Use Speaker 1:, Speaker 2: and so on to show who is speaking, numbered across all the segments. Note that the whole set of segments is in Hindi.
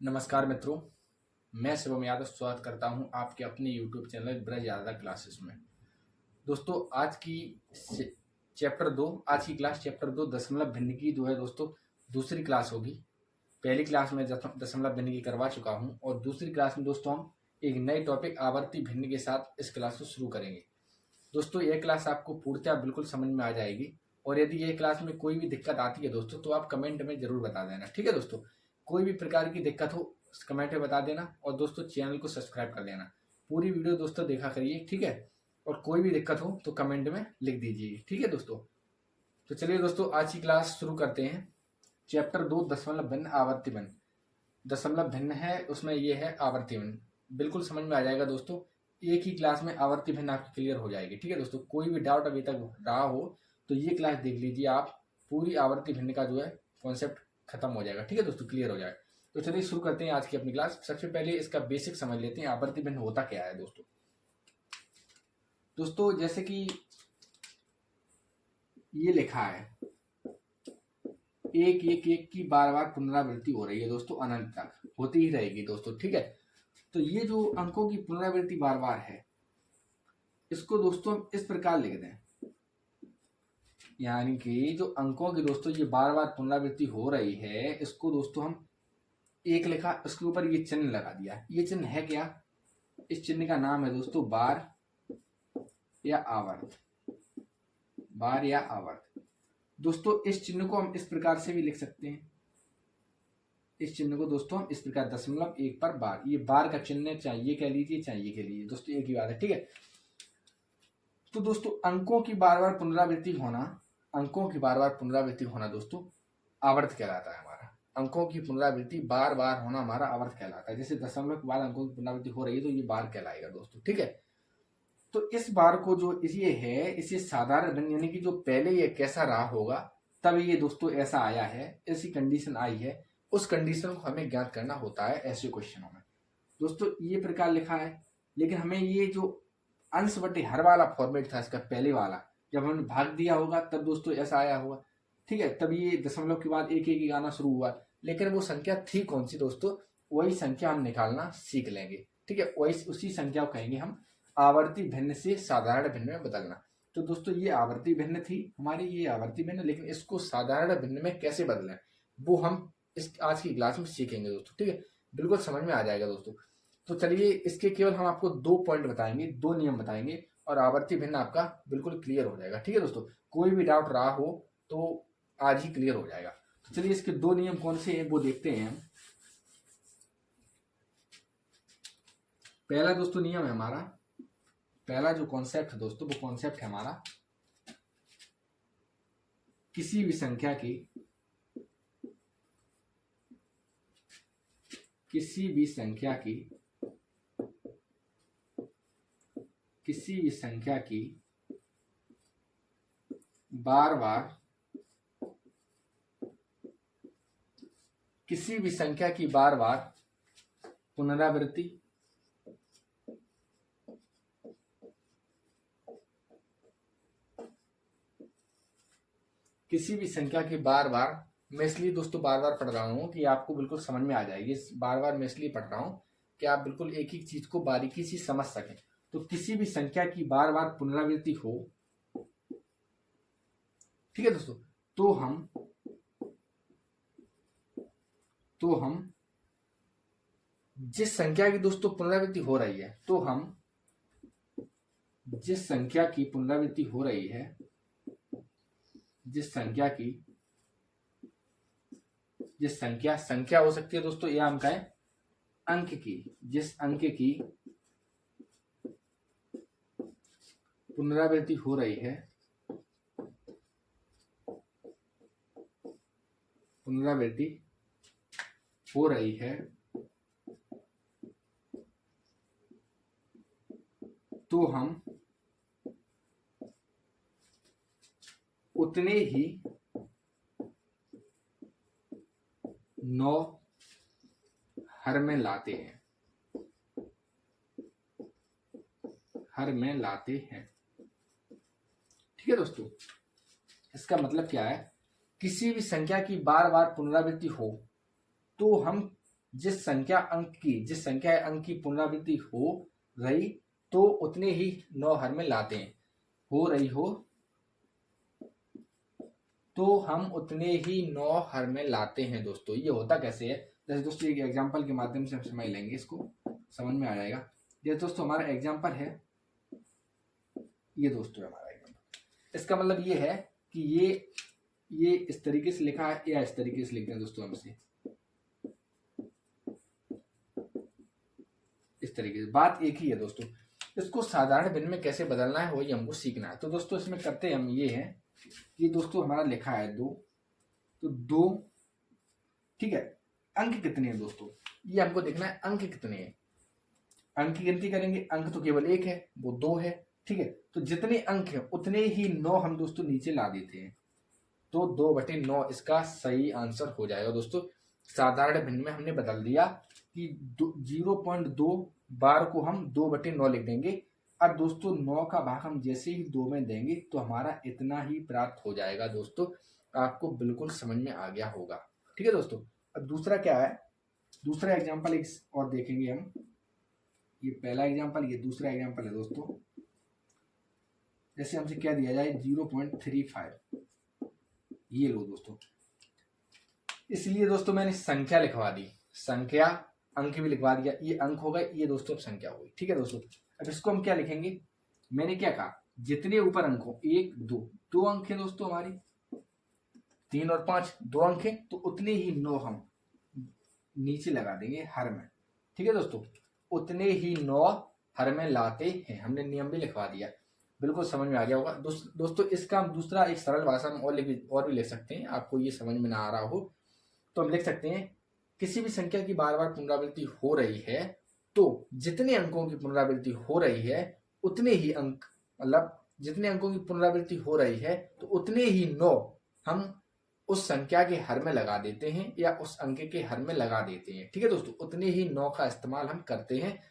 Speaker 1: नमस्कार मित्रों, मैं शिवम यादव स्वागत करता हूं आपके अपने YouTube channel Braj Yadav classes में। दोस्तों आज की चैप्टर 2 आज की क्लास चैप्टर 2 दशमलव भिन्न की जो है दोस्तों दूसरी क्लास होगी। पहली क्लास में दशमलव भिन्न की करवा चुका हूं और दूसरी क्लास में दोस्तों हम एक नए टॉपिक आवर्ती भिन्न के साथ इस क्लास को शुरू करेंगे। दोस्तों यह क्लास आपको पूर्णतः बिल्कुल समझ में आ जाएगी और यदि यह क्लास में कोई भी दिक्कत आती है दोस्तों तो आप कमेंट में जरूर बता देना। ठीक है दोस्तों, कोई भी प्रकार की दिक्कत हो कमेंट में बता देना और दोस्तों चैनल को सब्सक्राइब कर लेना। पूरी वीडियो दोस्तों देखा करिए, ठीक है। और कोई भी दिक्कत हो तो कमेंट में लिख दीजिए, ठीक है दोस्तों। तो चलिए दोस्तों आज की क्लास शुरू करते हैं। चैप्टर 2 दशमलव भिन्न आवर्ती भिन्न। दशमलव भिन्न है, उसमें ये है आवर्ती भिन्न। बिल्कुल समझ में आ जाएगा दोस्तों, एक ही क्लास में आवर्ती भिन्न आपकी क्लियर हो जाएगी। ठीक है दोस्तों, कोई भी डाउट अभी तक रहा हो तो ये क्लास देख लीजिए आप, पूरी आवर्ती भिन्न का जो है कॉन्सेप्ट खत्म हो जाएगा। ठीक है दोस्तों, क्लियर हो जाएगा। तो चलिए शुरू करते हैं आज की अपनी क्लास। सबसे पहले इसका बेसिक समझ लेते हैं, आवर्ती भिन्न होता क्या है दोस्तों। दोस्तों जैसे कि ये लिखा है, एक एक एक की बार बार पुनरावृत्ति हो रही है दोस्तों, अनंत तक होती ही रहेगी दोस्तों। ठीक है, तो ये जो अंकों की पुनरावृत्ति बार बार है, इसको दोस्तों हम इस प्रकार लिख दें, यानी कि जो अंकों की दोस्तों ये बार बार पुनरावृत्ति हो रही है, इसको दोस्तों हम एक लिखा, उसके ऊपर ये चिन्ह लगा दिया। ये चिन्ह है क्या? इस चिन्ह का नाम है दोस्तों बार या आवर्त। बार या आवर्त दोस्तों, इस चिन्ह को हम इस प्रकार से भी लिख सकते हैं। इस चिन्ह को दोस्तों हम इस प्रकार दशमलव एक पर बार, ये बार का चिन्ह चाहिए कह लीजिए चाहिए कह लीजिए दोस्तों, एक ही बात है। ठीक है, तो दोस्तों अंकों की बार बार पुनरावृत्ति होना, अंकों की बार बार पुनरावृत्ति होना दोस्तों आवर्त कहलाता है हमारा। अंकों की पुनरावृत्ति बार बार होना हमारा आवर्त कहलाता है। जैसे दशमलव के बाद अंकों की पुनरावृत्ति हो रही है तो ये बार कहलाएगा दोस्तों। ठीक है, तो इस बार को जो ये है, इसे साधारण भिन्न, यानी कि जो पहले ये कैसा रहा होगा तब ये दोस्तों ऐसा आया है, ऐसी कंडीशन आई है, उस कंडीशन को हमें ज्ञात करना होता है ऐसे क्वेश्चनों में दोस्तों। ये प्रकार लिखा है, लेकिन हमें ये जो अंश बटे हर वाला फॉर्मेट था इसका, पहले वाला, जब हमने भाग दिया होगा तब दोस्तों ऐसा आया होगा। ठीक है, तब ये दशमलव के बाद एक एक आना शुरू हुआ, लेकिन वो संख्या थी कौन सी दोस्तों, वही संख्या हम निकालना सीख लेंगे। ठीक है, वही उसी संख्या को कहेंगे हम आवर्ती भिन्न से साधारण भिन्न में बदलना। तो दोस्तों ये आवर्ती भिन्न थी हमारी, ये आवर्ती भिन्न, लेकिन इसको साधारण भिन्न में कैसे बदलें वो हम इस आज की क्लास में सीखेंगे दोस्तों। ठीक है, बिल्कुल समझ में आ जाएगा दोस्तों। तो चलिए इसके केवल हम आपको 2 पॉइंट बताएंगे, 2 नियम बताएंगे और आवर्ती भिन्न आपका बिल्कुल क्लियर हो जाएगा। ठीक है दोस्तों, कोई भी डाउट रहा हो तो आज ही क्लियर हो जाएगा। तो चलिए इसके 2 नियम कौन से हैं वो देखते हैं हम। पहला दोस्तों नियम है हमारा, पहला जो कॉन्सेप्ट है दोस्तों, वो कॉन्सेप्ट है हमारा, किसी भी संख्या की, किसी भी संख्या की, किसी भी संख्या की बार बार, किसी भी संख्या की बार बार पुनरावृत्ति, किसी भी संख्या की बार बार, मैं इसलिए दोस्तों बार बार पढ़ रहा हूं कि आपको बिल्कुल समझ में आ जाएगी। बार बार मैं इसलिए पढ़ रहा हूं कि आप बिल्कुल एक एक चीज को बारीकी से समझ सकें। तो किसी भी संख्या की बार बार पुनरावृत्ति हो, ठीक है दोस्तों, तो हम जिस संख्या की दोस्तों पुनरावृत्ति हो रही है, तो हम जिस संख्या की पुनरावृत्ति हो रही है, जिस संख्या हो सकती है दोस्तों, यह हम कहें अंक की, जिस अंक की पुनरावृत्ति हो रही है, पुनरावृत्ति हो रही है, तो हम उतने ही 9 हर में लाते हैं, हर में लाते हैं। ठीक है दोस्तों, इसका मतलब क्या है, किसी भी संख्या की बार बार पुनरावृत्ति हो तो हम जिस संख्या अंक की पुनरावृत्ति हो रही तो उतने ही 9 हर में लाते हैं। हो रही हो तो हम उतने ही 9 हर में लाते हैं दोस्तों। ये होता कैसे है, जैसे दोस्तों एक एग्जांपल के माध्यम से हम समझ लेंगे, इसको समझ में आ जाएगा। ये दोस्तों हमारा एग्जांपल है, ये दोस्तों हमारा एग्जांपल। इसका मतलब ये है कि ये इस तरीके से लिखा है या इस तरीके से लिखते हैं दोस्तों हमसे, इस तरीके से। बात एक ही है दोस्तों, इसको साधारण भिन्न में कैसे बदलना है वही हमको सीखना है। तो दोस्तों इसमें करते हम ये है कि दोस्तों हमारा लिखा है 2, तो 2 ठीक है। अंक कितने हैं दोस्तों, ये हमको देखना है अंक कितने हैं। अंक की गिनती करेंगे, अंक तो केवल एक है, वो 2 है, ठीक है। तो जितने अंक हैं उतने ही 9 हम दोस्तों नीचे ला देते हैं, तो 2/9 इसका सही आंसर हो जाएगा दोस्तों। साधारण भिन्न में हमने बदल दिया कि 0.2 बार को हम 2/9 लिख देंगे। अब दोस्तों 9 का भाग हम जैसे ही 2 में देंगे तो हमारा इतना ही प्राप्त हो जाएगा दोस्तों। आपको बिल्कुल समझ में आ गया होगा, ठीक है दोस्तों। अब दूसरा क्या है, दूसरा एग्जाम्पल एक और देखेंगे हम। ये पहला एग्जाम्पल, ये दूसरा एग्जाम्पल है दोस्तों। जैसे हमसे क्या दिया जाए 0.35, ये लो दोस्तों। इसलिए दोस्तों मैंने संख्या लिखवा दी, संख्या अंक भी लिखवा दिया। ये अंक हो गए, ये दोस्तों अब संख्या हो गई, ठीक है दोस्तों। अब इसको हम क्या लिखेंगे, मैंने क्या कहा, जितने ऊपर अंक हो 1 2, 2 अंक है दोस्तों हमारी, 3 और 5 2 अंक है, तो उतने ही 9 हम नीचे लगा देंगे हर में, ठीक है दोस्तों। उतने ही 9 हर में लाते हैं, हमने नियम भी लिखवा दिया। बिल्कुल समझ में आ गया होगा दोस्तों। इसका हम दूसरा एक सरल भाषा में और भी लिख सकते हैं। आपको ये समझ में ना आ रहा हो तो हम लिख सकते हैं, किसी भी संख्या की बार बार पुनरावृत्ति हो रही है तो जितने अंकों की पुनरावृत्ति हो रही है उतने ही अंक, मतलब जितने अंकों की पुनरावृत्ति हो रही है तो उतने ही 9 हम उस संख्या के हर में लगा देते हैं या उस अंक के हर में लगा देते हैं, ठीक है दोस्तों। उतने ही 9 का इस्तेमाल हम करते हैं।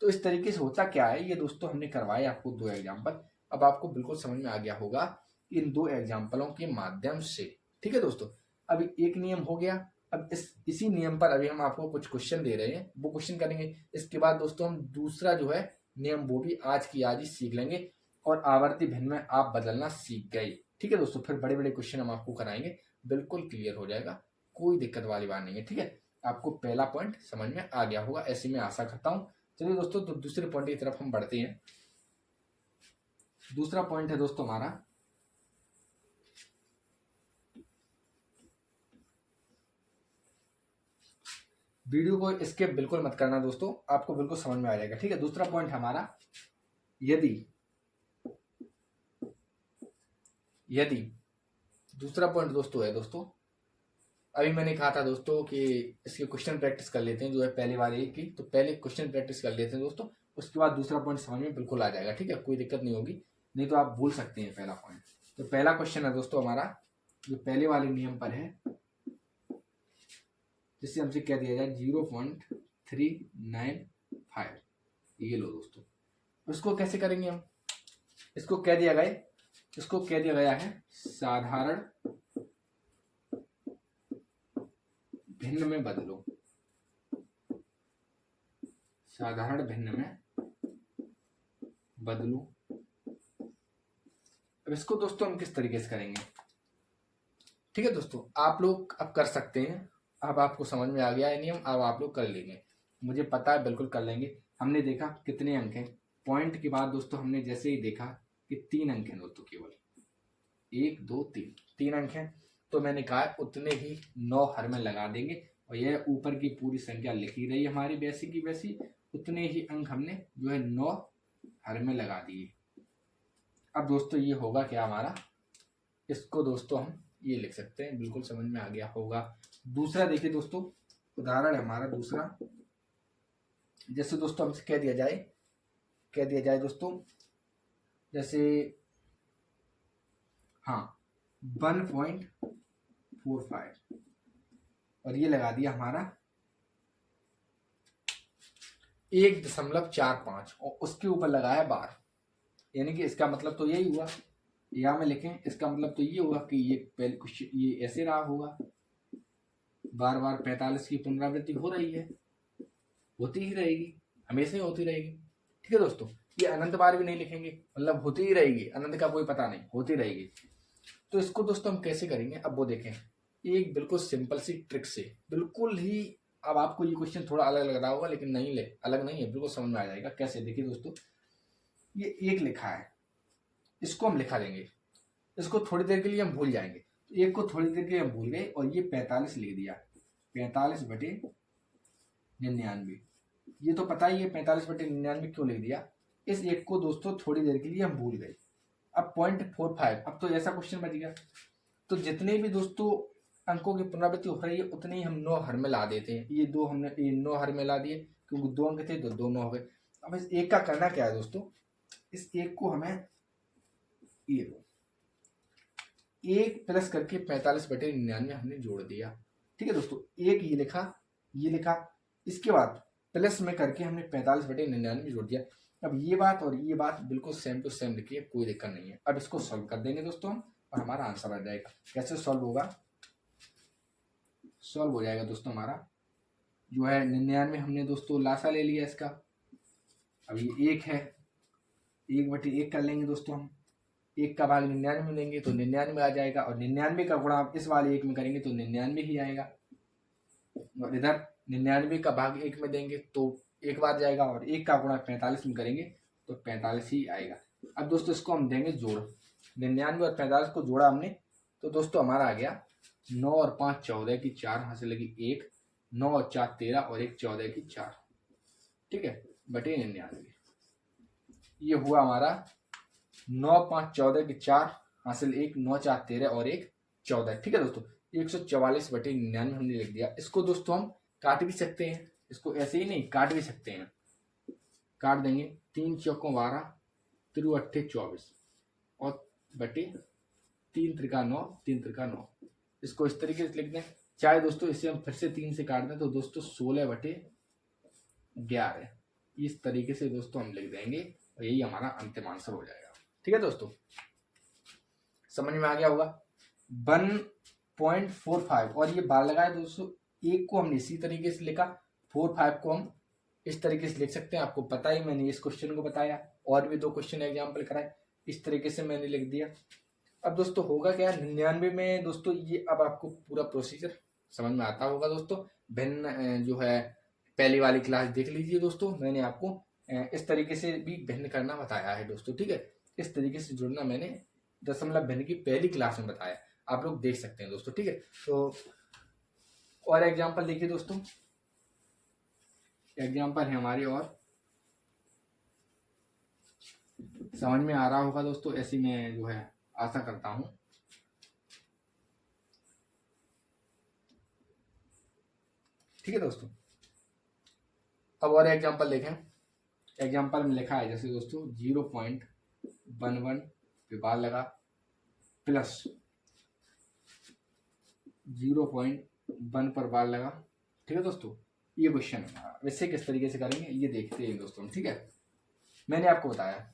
Speaker 1: तो इस तरीके से होता क्या है, ये दोस्तों हमने करवाए आपको 2 एग्जाम्पल। अब आपको बिल्कुल समझ में आ गया होगा इन 2 एग्जाम्पलों के माध्यम से, ठीक है दोस्तों। अभी एक नियम हो गया। अब इसी नियम पर अभी हम आपको कुछ क्वेश्चन दे रहे हैं, वो क्वेश्चन करेंगे। इसके बाद दोस्तों हम दूसरा जो है नियम वो भी आज की आज ही सीख लेंगे और आवर्ती भिन्न में आप बदलना सीख गए, ठीक है दोस्तों। फिर बड़े बड़े क्वेश्चन हम आपको कराएंगे, बिल्कुल क्लियर हो जाएगा, कोई दिक्कत वाली बात नहीं है, ठीक है। आपको पहला पॉइंट समझ में आ गया होगा, ऐसी मैं आशा करता हूं। चलिए दोस्तों, तो दूसरे पॉइंट की तरफ हम बढ़ते हैं। दूसरा पॉइंट है दोस्तों हमारा, वीडियो को स्किप बिल्कुल मत करना दोस्तों, आपको बिल्कुल समझ में आ जाएगा, ठीक है। दूसरा पॉइंट हमारा, यदि दूसरा पॉइंट दोस्तों है दोस्तों, अभी मैंने कहा था दोस्तों कि इसके क्वेश्चन प्रैक्टिस कर लेते हैं, जो है पहले वाले की। तो पहले क्वेश्चन प्रैक्टिस कर लेते हैं दोस्तों, उसके बाद दूसरा पॉइंट समझ में बिल्कुल आ जाएगा, ठीक है। कोई दिक्कत नहीं होगी, नहीं तो आप भूल सकते हैं पहला पॉइंट। तो पहला क्वेश्चन है दोस्तों हमारा, जो पहले वाले नियम पर है, जिससे हमसे क्या दिया जाए 0.395, ये लो दोस्तों। उसको कैसे करेंगे हम, इसको कह दिया गया है साधारण भिन्न में बदलो, साधारण भिन्न में बदलो। अब इसको दोस्तों हम किस तरीके से करेंगे, ठीक है दोस्तों। आप लोग अब कर सकते हैं, अब आपको समझ में आ गया है नियम, अब आप लोग कर लेंगे, मुझे पता है बिल्कुल कर लेंगे। हमने देखा कितने अंक हैं, पॉइंट के बाद दोस्तों हमने जैसे ही देखा कि 3 अंक हैं दोस्तों, केवल 1 2 3 अंक हैं। तो मैंने कहा उतने ही 9 हर में लगा देंगे, और यह ऊपर की पूरी संख्या लिखी रही हमारी वैसी की वैसी, उतने ही अंक हमने जो है 9 हर में लगा दिए। अब दोस्तों ये होगा क्या हमारा, इसको दोस्तों हम ये लिख सकते हैं, बिल्कुल समझ में आ गया होगा। दूसरा देखिए दोस्तों, उदाहरण है हमारा दूसरा। जैसे दोस्तों हमसे कह दिया जाए दोस्तों, जैसे हाँ 1.45 और ये लगा दिया हमारा 1.45 और उसके ऊपर लगाया बार, यानी कि इसका मतलब तो यही हुआ, या में लिखें इसका मतलब तो ये हुआ कि ये पहले कुछ ये ऐसे रहा होगा, बार बार 45 की पुनरावृत्ति हो रही है, होती ही रहेगी, हमेशा ही होती रहेगी। ठीक है दोस्तों, ये अनंत बार भी नहीं लिखेंगे, मतलब होती ही रहेगी, अनंत का कोई पता नहीं, होती रहेगी। तो इसको दोस्तों हम कैसे करेंगे, अब वो देखें एक बिल्कुल सिंपल सी ट्रिक से, बिल्कुल ही। अब आपको ये क्वेश्चन थोड़ा अलग लग रहा होगा, लेकिन नहीं, अलग नहीं है, बिल्कुल समझ में आ जाएगा कैसे। देखिए दोस्तों, ये एक लिखा है, इसको हम लिखा देंगे, इसको थोड़ी देर के लिए हम भूल जाएंगे। एक को थोड़ी देर के लिए हम भूल गए और ये 45 लिख दिया, 45/99। ये तो पता ही है 45/99 क्यों लिख दिया। इस एक को दोस्तों थोड़ी देर के लिए हम भूल गए। अब 0.45, अब तो ऐसा क्वेश्चन बच गया। तो जितने भी दोस्तों अंकों की पुनरावृत्ति हो रही है उतने ही हम 9 हर में ला देते हैं। ये 9 हर में ला दिए, क्योंकि 2 अंक थे तो 2 9 हो गए। अब इस एक का करना क्या है दोस्तों, इस एक को हमें ये 1 प्लस करके 45/99 हमने जोड़ दिया। ठीक है दोस्तों, एक ये लिखा, इसके बाद प्लस में करके हमने 45/99 जोड़ दिया। अब ये बात और ये बात बिल्कुल सेम टू सेम लिखिए, कोई दिक्कत नहीं है। अब इसको सॉल्व कर देंगे दोस्तों हम, और हमारा आंसर आ जाएगा। कैसे सॉल्व होगा, सॉल्व हो जाएगा दोस्तों हमारा जो है 99 हमने दोस्तों लासा ले लिया इसका। अब ये 1 है, 1/1 कर लेंगे दोस्तों हम, 1 का भाग 99 में देंगे तो 99 आ जाएगा, और 99 का गुणा इस वाले 1 में करेंगे तो 99 ही आएगा। और इधर 99 का भाग 1 में देंगे तो 1 बार जाएगा, और 1 का गुणा 45 में करेंगे तो 45 ही आएगा। अब दोस्तों इसको हम देंगे जोड़, 99 और 45 को जोड़ा हमने, तो दोस्तों हमारा आ गया 9 और 5 14 की 4, यहाँ से लगी 1, 9 और 4 13 और 1 14 की 4। ठीक है, बटे 99। ये हुआ हमारा 9 5 14 की 4 हासिल 1, 9 4 13 और 1 14। ठीक है दोस्तों, 144/99 हमने लिख दिया। इसको दोस्तों हम काट भी सकते हैं, इसको ऐसे ही नहीं काट भी सकते हैं। काट देंगे, 3 चौकों 12, 3 अट्ठे 24 और बटे 3 त्रिका 9, 3 त्रिका 9। इसको इस तरीके से लिख दें, चाहे दोस्तों इसे हम फिर से 3 से काट दें तो दोस्तों 16/11। इस तरीके से दोस्तों हम लिख देंगे, और यही हमारा अंतिम आंसर हो जाएगा। ठीक है दोस्तों, समझ में आ गया होगा। 1.45 और ये बार लगाए दोस्तों, एक को हमने इसी तरीके से लिखा, 45 को हम इस तरीके से लिख सकते हैं। आपको पता ही, मैंने इस क्वेश्चन को बताया, और भी 2 क्वेश्चन एग्जाम्पल कराए, इस तरीके से मैंने लिख दिया। अब दोस्तों होगा क्या 99 में दोस्तों, ये अब आपको पूरा प्रोसीजर समझ में आता होगा दोस्तों। भिन्न जो है पहली वाली क्लास देख लीजिए दोस्तों, मैंने आपको इस तरीके से भी भिन्न करना बताया है दोस्तों। ठीक है, इस तरीके से जुड़ना मैंने दशमलव भिन्न की पहली क्लास में बताया, आप लोग देख सकते हैं दोस्तों। ठीक है, तो और एग्जाम्पल देखिए दोस्तों, एग्जाम्पल है हमारे, और समझ में आ रहा होगा दोस्तों, ऐसी मैं जो है आशा करता हूं। ठीक है दोस्तों, अब और एग्जाम्पल देखें। एग्जाम्पल में लिखा है जैसे दोस्तों 0.11 पे बार लगा, प्लस 0.1 पर बार लगा। ठीक है दोस्तों, ये क्वेश्चन है, वैसे किस तरीके से करेंगे ये देखते हैं दोस्तों। ठीक है, मैंने आपको बताया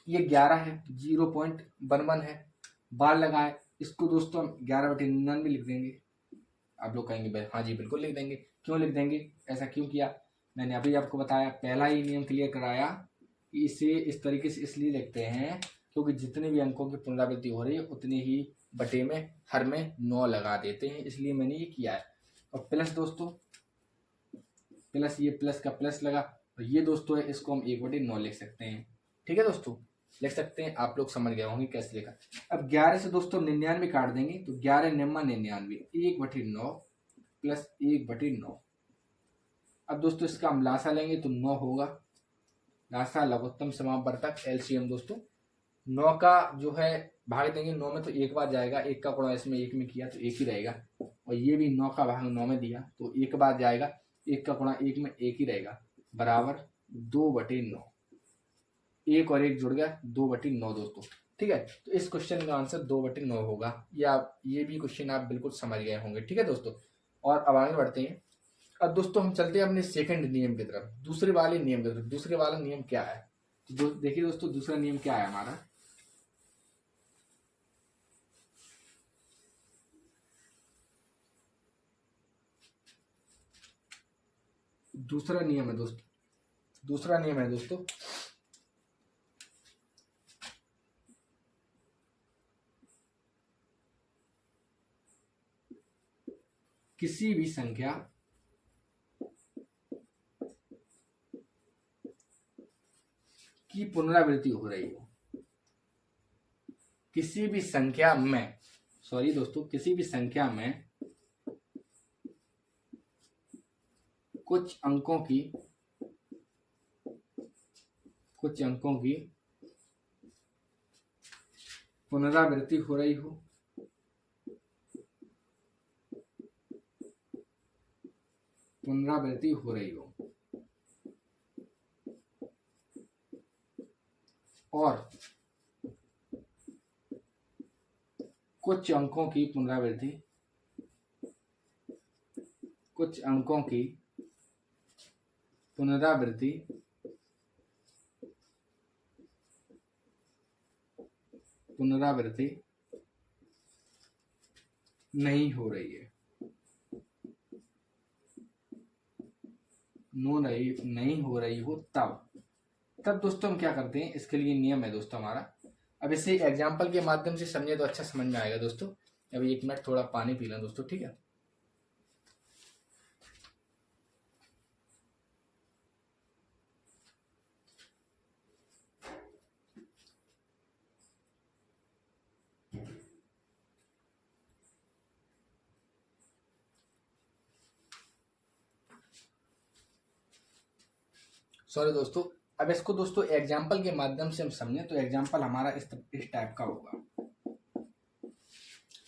Speaker 1: ये 11 है, 0.11 है, बार लगा है, इसको दोस्तों हम 11/99 लिख देंगे। आप लोग कहेंगे हाँ जी बिल्कुल लिख देंगे। क्यों लिख देंगे, ऐसा क्यों किया, मैंने अभी आपको बताया, पहला ही नियम क्लियर कराया कि इसे इस तरीके से इसलिए लिखते हैं क्योंकि जितने भी अंकों की पुनरावृत्ति हो रही है उतने ही बटे में हर में 9 लगा देते हैं, इसलिए मैंने ये किया है। और प्लस दोस्तों, प्लस ये प्लस का प्लस लगा, और ये दोस्तों है, इसको हम 1/9 लिख सकते हैं। ठीक है दोस्तों, लिख सकते हैं, आप लोग समझ गए होंगे कैसे लिखा। अब 11 से दोस्तों 99 काट देंगे तो 11 निम्मा 99, 1/9 प्लस 1/9। अब दोस्तों इसका हम लासा लेंगे तो 9 होगा, लासा लघुत्तम समापवर्तक एलसीएम दोस्तों। 9 का जो है भाग देंगे, 9 में तो 1 बार जाएगा, 1 का गुणा इसमें 1 में किया तो 1 ही रहेगा, और ये भी 9 का भाग 9 में दिया तो 1 बार जाएगा, 1 का गुणा 1 में 1 ही रहेगा, बराबर 2/9। 1 और 1 जुड़ गया, 2/9 दोस्तों। ठीक है, तो इस क्वेश्चन का आंसर 2/9 होगा। ये भी क्वेश्चन आप बिल्कुल समझ गए होंगे। ठीक है दोस्तों, और अब आगे बढ़ते हैं। अब दोस्तों हम चलते हैं अपने सेकंड नियम की तरफ, दूसरे वाले नियम की तरफ। दूसरे वाला नियम क्या है, तो देखिए दोस्तों दूसरा नियम क्या है हमारा। दूसरा नियम है दोस्तों किसी भी संख्या की पुनरावृत्ति हो रही हो, किसी भी संख्या में किसी भी संख्या में कुछ अंकों की पुनरावृत्ति हो रही हो, और कुछ अंकों की पुनरावृत्ति नहीं हो रही है, नहीं हो रही हो, तब दोस्तों हम क्या करते हैं, इसके लिए नियम है दोस्तों हमारा। अब इसे एग्जाम्पल के माध्यम से समझे तो अच्छा समझ में आएगा दोस्तों। अभी 1 मिनट थोड़ा पानी पी लें दोस्तों, ठीक है। सॉरी दोस्तों, अब इसको दोस्तों एग्जाम्पल के माध्यम से हम समझें तो एग्जाम्पल हमारा इस टाइप का होगा।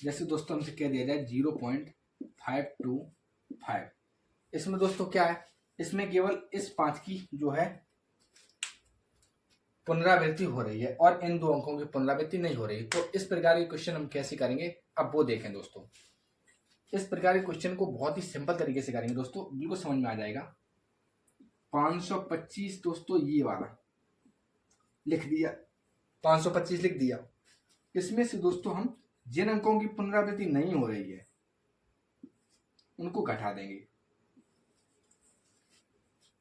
Speaker 1: जैसे दोस्तों हमसे कह दिया जाए 0.525, इसमें दोस्तों क्या है, इसमें केवल इस 5 की जो है पुनरावृत्ति हो रही है और इन 2 अंकों की पुनरावृत्ति नहीं हो रही। तो इस प्रकार के क्वेश्चन हम कैसे करेंगे, अब वो देखें दोस्तों। इस प्रकार के क्वेश्चन को बहुत ही सिंपल तरीके से करेंगे दोस्तों, बिल्कुल समझ में आ जाएगा। 525 दोस्तों ये वाला लिख दिया, 525 लिख दिया। इसमें से दोस्तों हम जिन अंकों की पुनरावृत्ति नहीं हो रही है उनको घटा देंगे।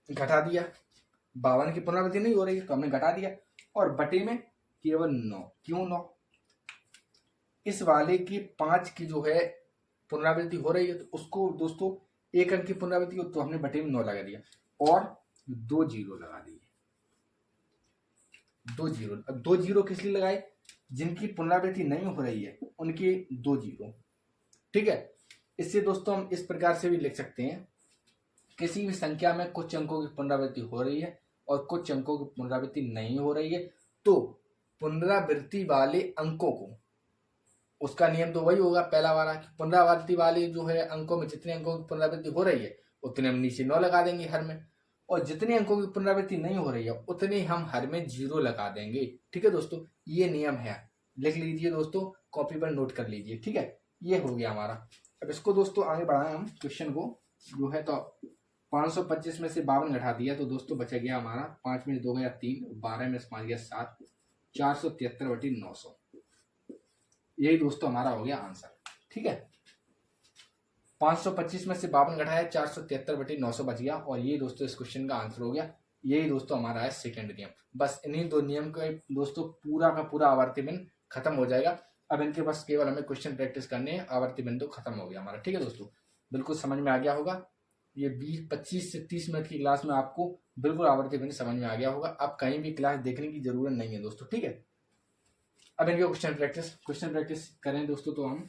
Speaker 1: घटा दिया, 52 की पुनरावृत्ति नहीं हो रही है तो हमने घटा दिया, और बटे में केवल 9। क्यों 9? इस वाले की 5 की जो है पुनरावृत्ति हो रही है तो उसको दोस्तों 1 अंक की पुनरावृत्ति हो तो हमने बटे में 9 लगा दिया और 2 जीरो लगा दिए। 2 जीरो, अब 2 जीरो किस लिए लगाए, जिनकी पुनरावृत्ति नहीं हो रही है उनके 2 जीरो, ठीक है। इससे दोस्तों हम इस प्रकार से भी लिख सकते हैं, किसी भी संख्या में कुछ अंकों की पुनरावृत्ति हो रही है और कुछ अंकों की पुनरावृत्ति नहीं हो रही है, तो पुनरावृत्ति वाले अंकों को, उसका नियम तो वही होगा पहला वाला कि पुनरावृत्ति वाले जो है अंकों में जितने अंकों की पुनरावृत्ति हो रही है उतने हम नीचे 9 लगा देंगे हर में, और जितने अंकों की पुनरावृत्ति नहीं हो रही है उतने हम हर में 0 लगा देंगे, ठीक है दोस्तों। ये नियम है, लिख लीजिए दोस्तों, कॉपी पर नोट कर लीजिए, ठीक है। ये हो गया हमारा। अब इसको दोस्तों आगे बढ़ाएं हम क्वेश्चन को, जो है तो 525 में से 52 घटा दिया तो दोस्तों बचा गया हमारा 5 में 2 गया 3, 12 में 5 गया 7, 473/900। यही दोस्तों हमारा हो गया आंसर, ठीक है। 525 में से 52 घटाया 473/900 बच गया, और ये दोस्तों इस क्वेश्चन का आंसर हो गया। यही दोस्तों हमारा है सेकंड नियम। बस इन्हीं 2 नियम के दोस्तों पूरा का पूरा आवर्ती बिंदु खत्म हो जाएगा। अब इनके बस केवल हमें क्वेश्चन प्रैक्टिस करने हैं, आवर्ती बिंदु खत्म हो गया हमारा, ठीक है दोस्तों। बिल्कुल समझ में आ गया होगा। ये 25 से 30 मिनट की क्लास में आपको बिल्कुल आवर्ती बिंदु समझ में आ गया होगा। अब कहीं भी क्लास देखने की जरूरत नहीं है दोस्तों, ठीक है। अब इनके क्वेश्चन प्रैक्टिस करें दोस्तों, तो हम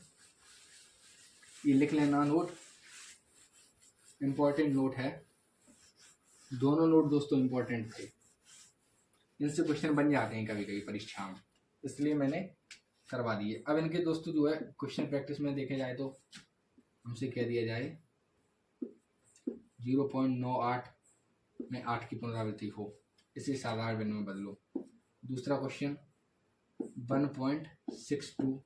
Speaker 1: ये लिख लेना नोट, इंपॉर्टेंट नोट है, दोनों नोट दोस्तों इंपॉर्टेंट थे, इनसे क्वेश्चन बन जाते हैं कभी कभी परीक्षा में, इसलिए मैंने करवा दिए। अब इनके दोस्तों जो है क्वेश्चन प्रैक्टिस में देखे जाए तो हमसे कह दिया जाए 0.98 में 8 की पुनरावृत्ति हो, इसे साधारण बिंदु में बदलो। दूसरा क्वेश्चन 1.62,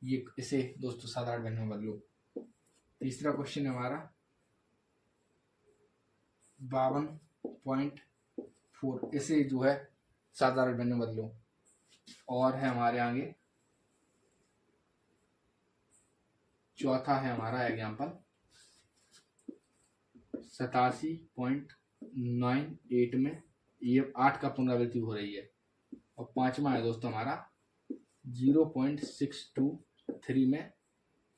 Speaker 1: ये इसे दोस्तों साधारण बिंदु में बदलो। तीसरा क्वेश्चन है हमारा 52.4, इसे जो है साधारण बिंदु में बदलो। और है हमारे आगे चौथा है हमारा एग्जाम्पल 87.98 में ये 8 का पुनरावृत्ति हो रही है। और पांचवा है दोस्तों हमारा 0.623 में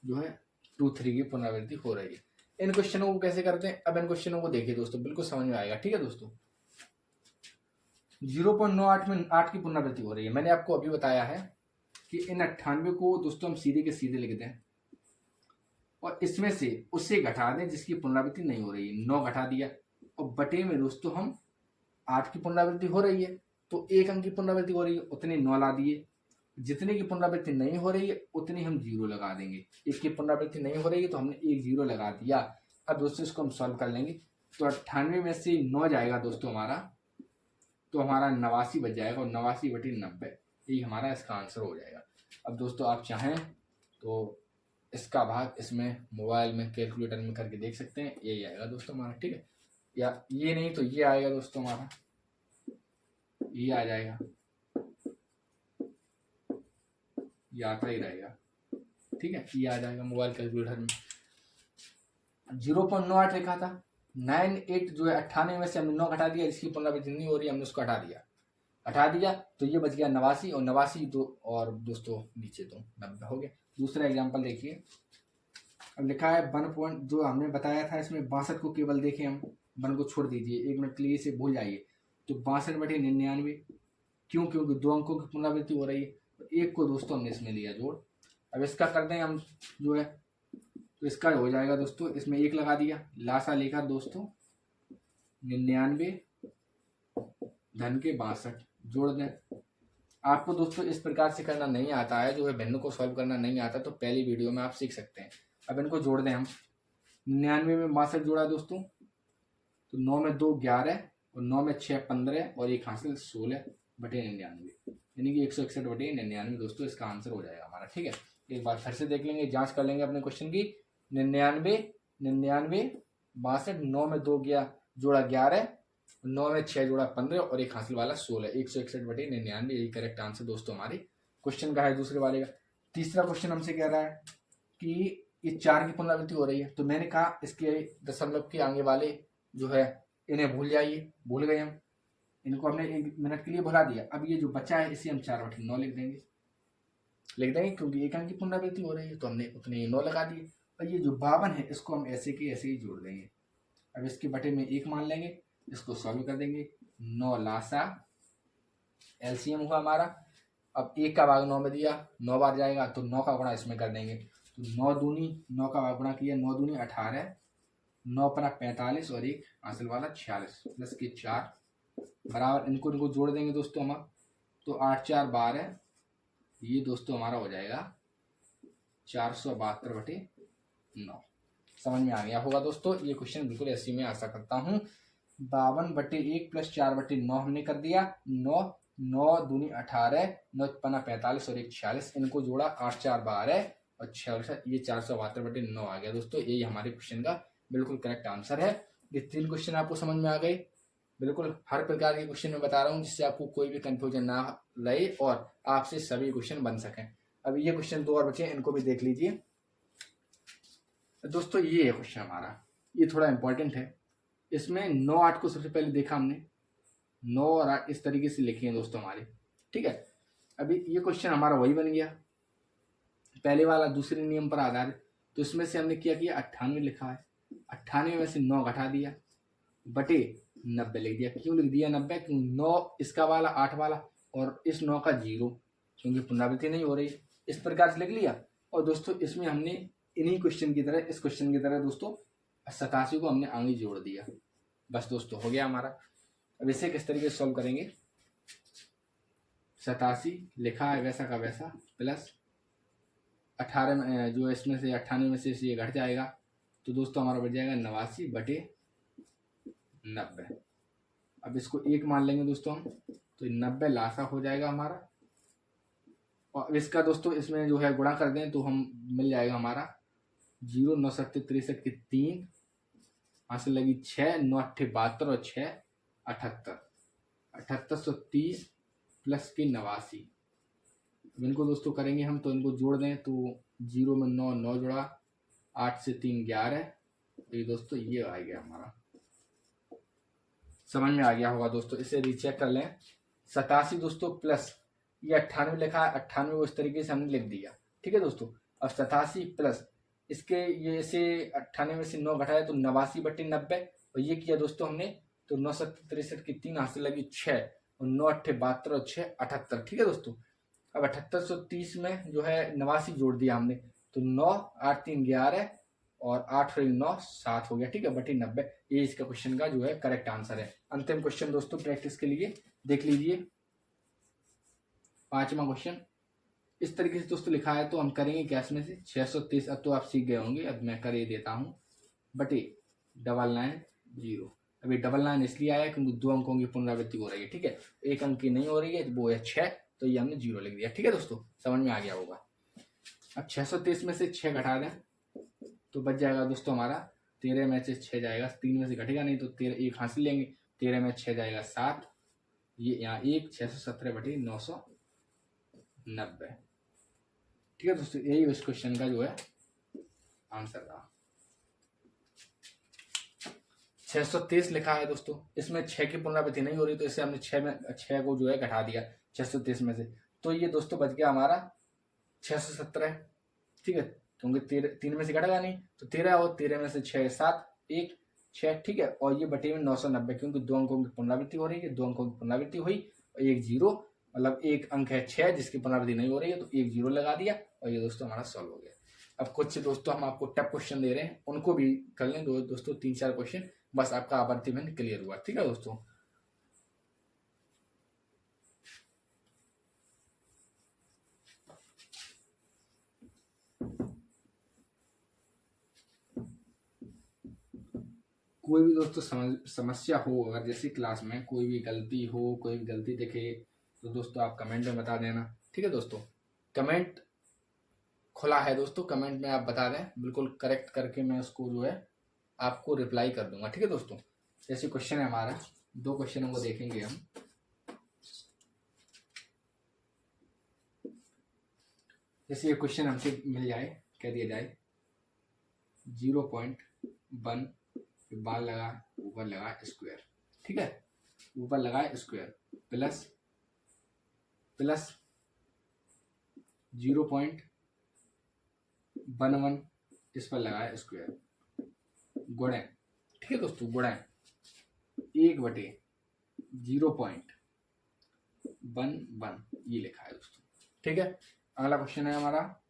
Speaker 1: जो है 23 की पुनरावृत्ति हो रही है। इन क्वेश्चनों को कैसे करते हैं, अब इन क्वेश्चनों को देखिए दोस्तों, बिल्कुल समझ में आएगा। ठीक है दोस्तों, 0.98 में 8 की पुनरावृत्ति हो रही है। मैंने आपको अभी बताया है कि इन 98 को दोस्तों हम सीधे के सीधे लिखते हैं और इसमें से उससे घटा दें जिसकी पुनरावृत्ति नहीं हो रही है। 9 घटा दिया और बटे में दोस्तों हम 8 की पुनरावृत्ति हो रही है तो 1 अंक की पुनरावृत्ति हो रही है, उतने 9 ला दिए। जितने की पुनरावृत्ति नहीं हो रही है उतनी हम 0 लगा देंगे। 1 की पुनरावृत्ति नहीं हो रही है तो हमने 1 0 लगा दिया। अब दोस्तों इसको हम सॉल्व कर लेंगे। तो 98 में से 9 जाएगा दोस्तों हमारा, तो हमारा 89 बच जाएगा और 89 बटे 90 यही हमारा इसका आंसर हो जाएगा। अब दोस्तों आप चाहें तो इसका भाग इसमें मोबाइल में कैलकुलेटर में करके देख सकते हैं, यही आएगा दोस्तों हमारा। ठीक है, या ये नहीं तो ये आएगा दोस्तों हमारा, ये आ जाएगा, ये आता ही रहेगा। ठीक है, ये आ जाएगा मोबाइल कैलकुलेटर में। 0.98 लिखा था, 98 जो है 98 में से हमने 9 घटा दिया, जिसकी पुनरावृत्ति नहीं हो रही हमने उसको हटा दिया तो ये बच गया 89 और 89 दो और दोस्तों नीचे तो 90 हो गया। दूसरा एग्जांपल देखिए, अब लिखा है 1 पॉइंट जो हमने बताया था इसमें 62 को केवल देखें हम, 1 को छोड़ दीजिए, 1 मिनट के लिए इसे भूल जाइए। तो 62 बटे 99 क्यों, क्योंकि 2 अंकों की पुनरावृत्ति हो रही है, 1 को दोस्तों हमने इसमें लिया जोड़। अब इसका कर दें हम जो है, तो इसका हो जाएगा दोस्तों, इसमें 1 लगा दिया, लासा लेखा दोस्तों 99 धन के 62 जोड़ दें। आपको दोस्तों इस प्रकार से करना नहीं आता है, जो है भिन्न को सॉल्व करना नहीं आता, तो पहली वीडियो में आप सीख सकते हैं। अब इनको जोड़ दें हम, 99 में 62 जोड़ा दोस्तों, तो 9 में 2 11 और 9 में 6 15 और 1 हासिल 16 बटे 99, यानी कि 161 बटे 99 दोस्तों इसका आंसर हो जाएगा हमारा। ठीक है, एक बार फिर से देख लेंगे, जांच कर लेंगे अपने क्वेश्चन की। 99 62, 9 में 2 गया जोड़ा 11, 9 में 6 जोड़ा 15 और 1 हासिल वाला 16, 161 बटे 99 यही करेक्ट आंसर दोस्तों हमारे क्वेश्चन का है। दूसरे वाले का तीसरा क्वेश्चन हमसे कह रहा है कि ये 4 की पुनरावृत्ति हो रही है, तो मैंने कहा इसके दशमलव के आगे वाले जो है इन्हें भूल जाइए, भूल गए हम, इनको हमने 1 मिनट के लिए भुला दिया। अब ये जो बचा है इसे हम 4 बटे 9 लिख देंगे क्योंकि 1 अंक की पुनरावृत्ति हो रही है तो हमने उतने 9 लगा दिए। और ये जो 52 है इसको हम ऐसे के ऐसे ही जोड़ देंगे। अब इसके बटे में 1 मान लेंगे, इसको सॉल्व कर देंगे, 9 लासा एलसीएम हुआ हमारा। अब 1 का भाग 9 में दिया, 9 बार जाएगा तो 9 का गुणा इसमें कर देंगे, तो 9 दूनी 9 का भाग गुणा किया, 9 दूनी 18, 9 पना 45 और 1 हासिल वाला 46 प्लस के 4 बराबर, इनको जोड़ देंगे दोस्तों हम। तो 8 4 12 ये दोस्तों हमारा हो जाएगा 472 बटे 9। समझ में आ गया होगा दोस्तों, ये क्वेश्चन बिल्कुल ऐसे में आशा करता हूँ। 52 बटे 1 प्लस 4 बटे 9 हमने कर दिया, 9 9 दूनी 18, 9 पना 45 और 1 46, इनको जोड़ा 8 4 12 और 6, ये 472 बटे 9 आ गया दोस्तों। यही हमारे क्वेश्चन का बिल्कुल करेक्ट आंसर है। ये 3 क्वेश्चन आपको समझ में आ गए, बिल्कुल हर प्रकार के क्वेश्चन में बता रहा हूँ जिससे आपको कोई भी कंफ्यूजन ना रहे और आपसे सभी क्वेश्चन बन सकें। अब ये क्वेश्चन 2 और बचे हैं, इनको भी देख लीजिए दोस्तों। ये है क्वेश्चन हमारा, ये थोड़ा इंपॉर्टेंट है। इसमें 9 8 को सबसे पहले देखा हमने, 9 और 8 इस तरीके से लिखे हैं दोस्तों हमारे। ठीक है, अभी ये क्वेश्चन हमारा वही बन गया पहले वाला, दूसरे नियम पर आधारित। तो इसमें से हमने क्या किया, 98 लिखा है, 98 में से 9 घटा दिया बटे 90 लिख दिया। क्यों लिख दिया 90, क्योंकि 9 इसका वाला 8 वाला और इस 9 का 0, क्योंकि पुनरावृत्ति नहीं हो रही, इस प्रकार से लिख लिया। और दोस्तों इसमें हमने इन्हीं क्वेश्चन की तरह, इस क्वेश्चन की तरह दोस्तों 87 को हमने आगे जोड़ दिया, बस दोस्तों हो गया हमारा। अब इसे किस तरीके से सॉल्व करेंगे, 87 लिखा है वैसा का वैसा, प्लस 18 में जो इसमें से 98 में से ये घट जाएगा, तो दोस्तों हमारा बच जाएगा 89 बटे 90। अब इसको 1 मान लेंगे दोस्तों हम, तो 90 लासा हो जाएगा हमारा। और इसका दोस्तों इसमें जो है गुणा कर दें तो हम मिल जाएगा हमारा 0 9 7 63 के 3 हासिल लगी 6 9 8 72 और 6 78, 7830 प्लस के 89। इनको दोस्तों करेंगे हम, तो इनको जोड़ दें तो 0 में 9 9 जोड़ा, 8 से 3 11, तो ये दोस्तों ये आ गया हमारा समझ में आ गया होगा दोस्तों, इसे रीचेक कर लें। 87 दोस्तों प्लस ये 98 लिखा है, 98 को इस तरीके से हमने लिख दिया, ठीक है दोस्तों। अब 87 प्लस इसके ये से 98 में से 9 घटाया तो 89/90, और ये किया दोस्तों हमने तो 9 7 63 की 3 हाथ से लगी 6 और 9 8 72 और 6 78, ठीक है दोस्तों। अब 7830 में जो है 89 जोड़ दिया हमने तो 9 8 3 11 और 8 और 9 7 हो गया, ठीक है, बटी 90। ये इसका क्वेश्चन का जो है करेक्ट आंसर है। अंतिम क्वेश्चन दोस्तों प्रैक्टिस के लिए देख लीजिए, 5वां क्वेश्चन इस तरीके से दोस्तों लिखा है, तो हम करेंगे क्या इसमें से 630। अब तो आप सीख गए होंगे, अब मैं कर ही देता हूँ, बटे 990। अभी 99 इसलिए आया क्योंकि 2 अंकों की पुनरावृत्ति हो रही है, ठीक है, 1 अंक की नहीं हो रही है, वो है 6, तो ये हमने 0 लिख दिया, ठीक है दोस्तों, समझ में आ गया होगा। अब 630 में से 6 घटा दें तो बच जाएगा दोस्तों हमारा 13 में से 6 जाएगा, 3 में से घटेगा नहीं तो 13 1 हासिल लेंगे, 13 में 6 जाएगा 7, ये यहाँ 1 617/990, ठीक है दोस्तों। यही उस क्वेश्चन का जो है आंसर रहा। 630 लिखा है दोस्तों, इसमें 6 की पुनरावृत्ति नहीं हो रही, तो इससे हमने 6 को जो है घटा दिया 630 में से, तो ये दोस्तों बच गया हमारा 617, ठीक है, क्योंकि 3 में से घटेगा नहीं तो 13 और 13 में से 6 7 1 6, ठीक है, और ये बटे में 990 क्योंकि 2 अंकों की पुनरावृत्ति हो रही है, 2 अंकों की पुनरावृत्ति हुई और 1 0, मतलब 1 अंक है 6 जिसकी पुनरावृत्ति नहीं हो रही है, तो 1 0 लगा दिया और ये दोस्तों हमारा सॉल्व हो गया। अब कुछ से दोस्तों हम आपको टफ क्वेश्चन दे रहे हैं, उनको भी कर लें दोस्तों, 3-4 क्वेश्चन, बस आपका आवर्ती में क्लियर हुआ, ठीक है दोस्तों। कोई भी दोस्तों समस्या हो, अगर जैसे क्लास में कोई भी गलती हो, कोई भी गलती दिखे तो दोस्तों आप कमेंट में बता देना, ठीक है दोस्तों। कमेंट खुला है दोस्तों, कमेंट में आप बता दें, बिल्कुल करेक्ट करके मैं उसको जो है आपको रिप्लाई कर दूंगा, ठीक है दोस्तों। जैसे क्वेश्चन है हमारा, 2 क्वेश्चनों को देखेंगे हम। जैसे ये क्वेश्चन हमसे मिल जाए, कह दिया जाए 0.1 बार लगा ऊपर लगा स्क्वायर, ठीक है, ऊपर लगा स्क्वायर प्लस 0.11 इस पर लगाया स्क्वायर गुणे, ठीक है दोस्तों, गुणे 1/0.11 ये लिखा है दोस्तों, ठीक है। अगला क्वेश्चन है हमारा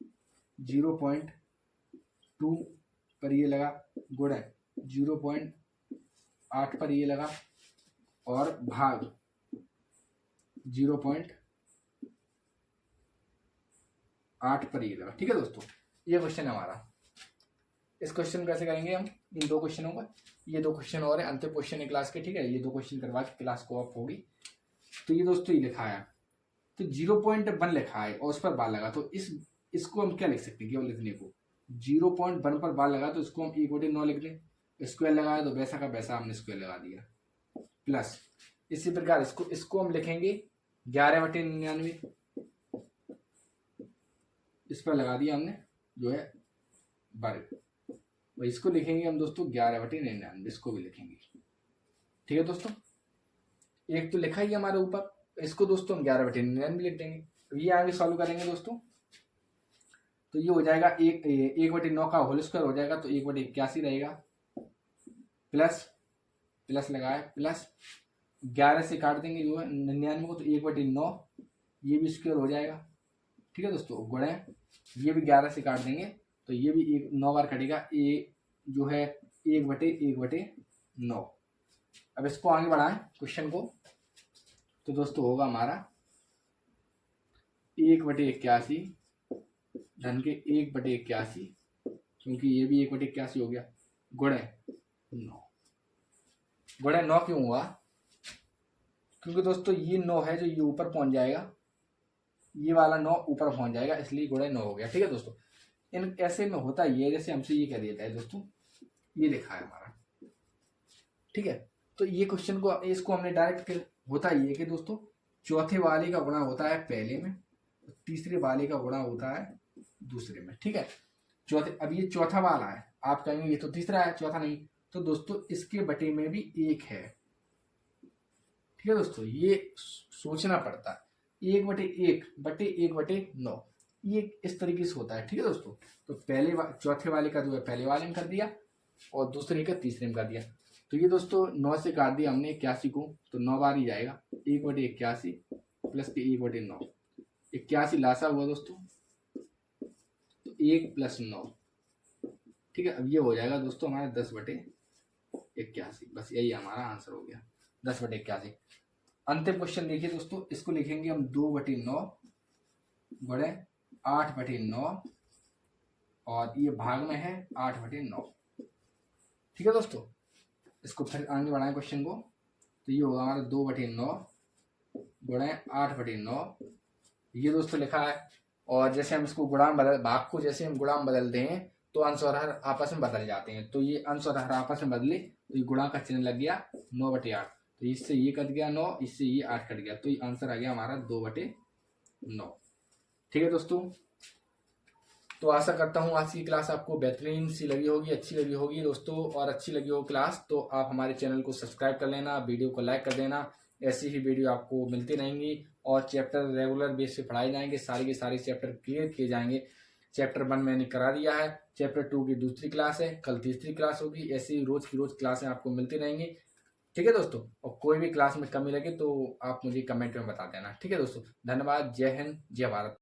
Speaker 1: 0.2 पर ये लगा गुणे 0.8 पर ये लगा और भाग 0.8 पर ये लगा, ठीक है दोस्तों। ये क्वेश्चन है हमारा। इस क्वेश्चन कैसे करेंगे हम, इन 2 क्वेश्चनों का, ये 2 क्वेश्चन और है, अंतिम क्वेश्चन है क्लास के, ठीक है, ये 2 क्वेश्चन करवा के क्लास को ऑफ होगी। तो ये दोस्तों ये लिखा है, तो 0.1 लिखा है और उस पर बार लगा, तो इसको हम क्या लिख सकते हैं, केवल लिखने को 0.1 पर बार लगा तो इसको हम 1/9 लिख लें, स्क्वायर लगाया तो वैसा का वैसा हमने स्क्वायर लगा दिया, प्लस इसी प्रकार इसको हम लिखेंगे 11/99, इस पर लगा दिया हमने जो है वर्ग, और इसको लिखेंगे हम दोस्तों 11/99, इसको भी लिखेंगे, ठीक है दोस्तों। एक तो लिखा ही हमारे ऊपर, इसको दोस्तों हम 11/99 लिख देंगे। ये आगे सॉल्व करेंगे दोस्तों, तो ये हो जाएगा 1/9 का होल स्क्वायर हो जाएगा, तो 1/81 रहेगा, प्लस लगाए प्लस 11 से काट देंगे जो है 99 को, तो 1/9 ये भी स्क्वायर हो जाएगा, ठीक है दोस्तों, गुणे ये भी 11 से काट देंगे तो ये भी 9 बार कटेगा, ये जो है 1/9। अब इसको आगे बढ़ाएं क्वेश्चन को, तो दोस्तों होगा हमारा 1/81 धन के 1/81, क्योंकि ये भी 1/81 हो गया, गुणे 9। गुणे 9 क्यों हुआ, क्योंकि दोस्तों ये 9 है जो ये ऊपर पहुंच जाएगा, ये वाला 9 ऊपर पहुंच जाएगा, इसलिए गुणे 9 हो गया, ठीक है दोस्तों। इन ऐसे में होता ये, जैसे हमसे ये कह दिया है दोस्तों, ये लिखा है हमारा, ठीक है, तो ये क्वेश्चन को इसको हमने डायरेक्ट, होता ये कि दोस्तों चौथे वाले का गुणा होता है पहले में, तीसरे वाले का गुणा होता है दूसरे में, ठीक है। अब ये चौथा वाला है, आप कहेंगे ये तो तीसरा है, चौथा नहीं, तो दोस्तों इसके बटे में भी 1 है, ठीक है दोस्तों, ये सोचना पड़ता है। 1/1/1/9 ये इस तरीके से होता है। ठीक है दोस्तों, तो चौथे वाले का जो है पहले वाले में कर दिया और दूसरे का तीसरे में कर दिया। तो ये दोस्तों 9 से काट दिया हमने 81 को, तो 9 बार ही जाएगा। 1/81 प्लस के 1/9, 81 लासा हुआ दोस्तों, तो 1 + 9। ठीक है, अब ये हो जाएगा दोस्तों हमारा 10/81। बस यही हमारा आंसर हो गया, 10/81। अंतिम क्वेश्चन देखिए दोस्तों, इसको लिखेंगे हम 2/9 गुणे 8/9 और ये भाग में है 8/9। ठीक है दोस्तों, इसको फिर आगे बढ़ाएं क्वेश्चन को, तो ये होगा हमारा 2/9 गुणे 8/9। ये दोस्तों लिखा है, और जैसे हम इसको भाग को जैसे हम गुणा में बदलते हैं तो अंश और हर आपस में बदल जाते हैं। तो ये अंश और हर आपस में बदले तो ये गुणा का चिन्ह लग गया 9/8। तो इससे ये कट गया 9, इससे ये 8 कट गया, तो ये आंसर आ गया हमारा 2/9। ठीक है दोस्तों, तो आशा करता हूँ आज की क्लास आपको बेहतरीन सी लगी होगी, अच्छी लगी होगी दोस्तों। और अच्छी लगी हो क्लास तो आप हमारे चैनल को सब्सक्राइब कर लेना, वीडियो को लाइक कर देना। ऐसी ही वीडियो आपको मिलती रहेंगी और चैप्टर रेगुलर बेस पे पढ़ाए जाएंगे, सारे के सारे चैप्टर क्लियर किए जाएंगे। चैप्टर 1 मैंने करा दिया है, चैप्टर 2 की दूसरी क्लास है, कल तीसरी क्लास होगी। ऐसी रोज की रोज क्लासें आपको मिलती रहेंगी। ठीक है दोस्तों, और कोई भी क्लास में कमी लगे तो आप मुझे कमेंट में बता देना। ठीक है दोस्तों, धन्यवाद। जय हिंद, जय भारत।